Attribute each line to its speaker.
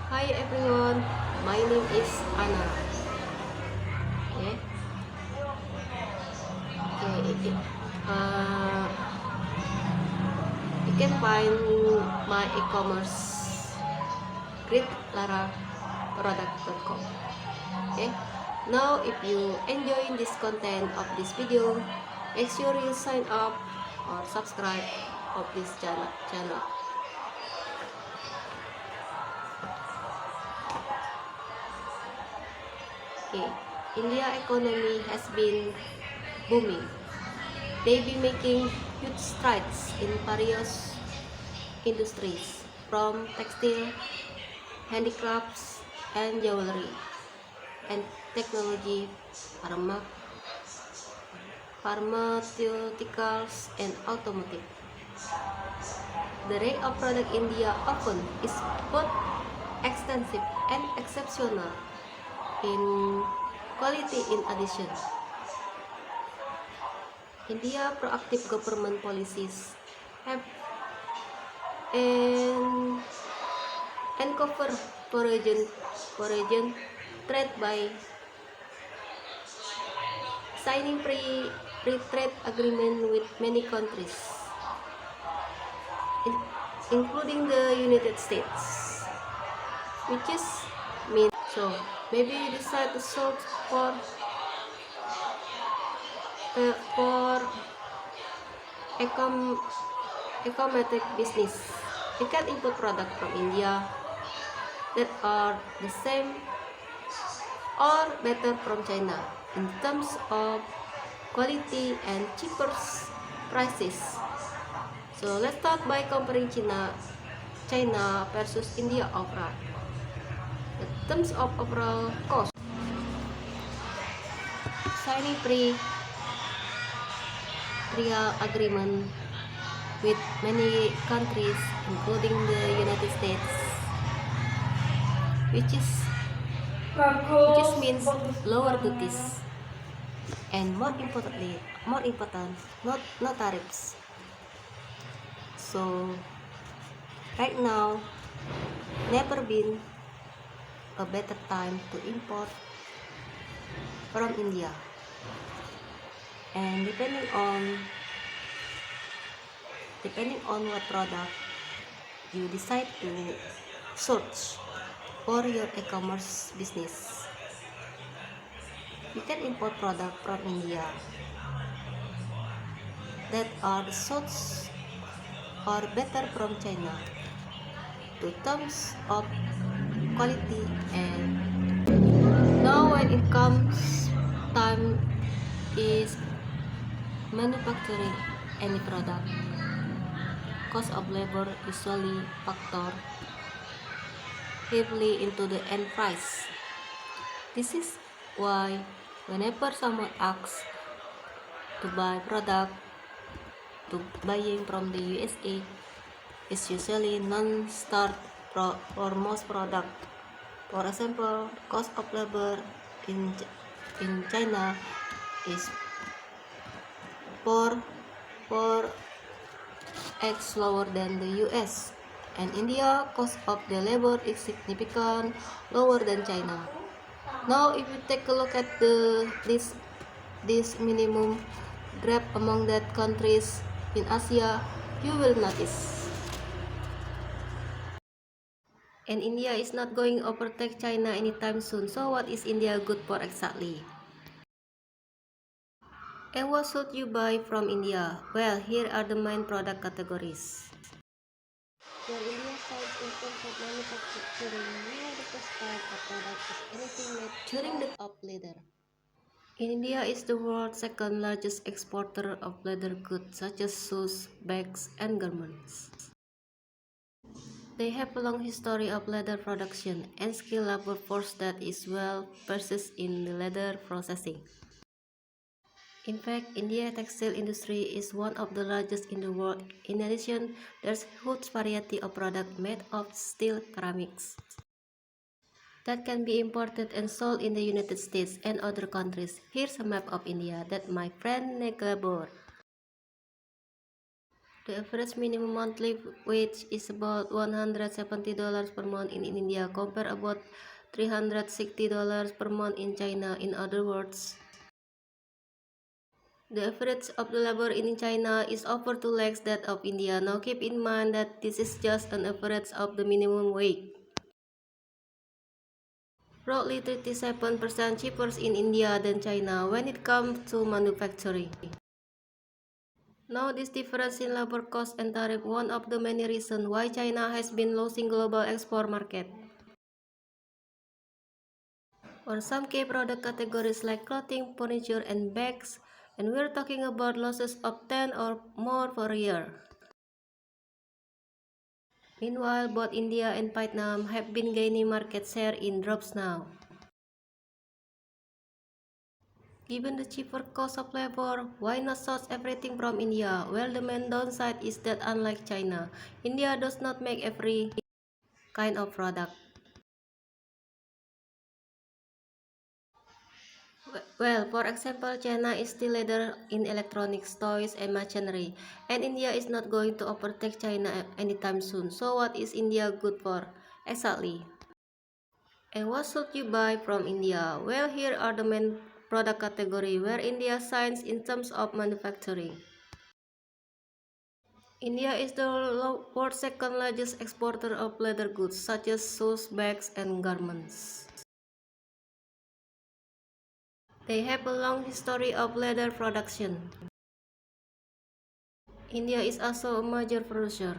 Speaker 1: Hi everyone, my name is Anna. Okay, okay. You can find my e-commerce greatlara product.com. Okay. Now, if you enjoy this content of this video, make sure you sign up or subscribe of this channel. Okay. India economy has been booming. They be making huge strides in various industries, from textile, handicrafts, and jewelry, and technology, pharmaceuticals, and automotive. The range of product India often is both extensive and exceptional in quality. In addition, India proactive government policies have and cover foreign trade by signing free trade agreement with many countries, including the United States, which is mean. So maybe you decide to search for economic business. You can import product from India that are the same or better from China in terms of quality and cheaper prices. So let's start by comparing China versus India overall. In terms of overall cost, signing trial agreement with many countries, including the United States, which is means lower duties, and more important, not tariffs. So right now, never been a better time to import from India. And depending on what product you decide to search for your e-commerce business, you can import product from India that are the sorts or better from China to terms of quality. And now when it comes time is manufacturing any product, cost of labor usually factor heavily into the end price. This is why whenever someone asks to buy product to buying from the USA, is usually non-start for most product. For example, cost of labor in China is 4x lower than the US, and India cost of the labor is significant lower than China. Now, if you take a look at this minimum gap among that countries in Asia, you will notice. And India is not going to overtake China anytime soon. So what is India good for exactly? And what should you buy from India? Well, here are the main product categories. Where India shines in terms of manufacturing, near the first type of product is anything made during the of leather. India is the world's second largest exporter of leather goods such as shoes, bags, and garments. They have a long history of leather production and skilled labor force that is well versed in the leather processing. In fact, India's textile industry is one of the largest in the world. In addition, there's a huge variety of products made of steel ceramics that can be imported and sold in the United States and other countries. Here's a map of India that my friend Nega bought. The average minimum monthly wage is about $170 per month in India, compared about $360 per month in China. In other words, the average of the labor in China is over 2 lakhs that of India. Now keep in mind that this is just an average of the minimum wage. Roughly 37% cheaper in India than China when it comes to manufacturing. Now this difference in labor cost and tariff one of the many reasons why China has been losing global export market. On some key product categories like clothing, furniture, and bags, and we're talking about losses of 10 or more per year. Meanwhile, both India and Vietnam have been gaining market share in drops now. Given the cheaper cost of labor, why not source everything from India? Well, the main downside is that unlike China, India does not make every kind of product. Well, for example, China is still leader in electronics, toys, and machinery, and India is not going to overtake China anytime soon. So what is India good for? Exactly. And what should you buy from India? Well, here are the main product category where India shines in terms of manufacturing. India is the world's second largest exporter of leather goods such as shoes, bags, and garments. They have a long history of leather production. India is also a major producer.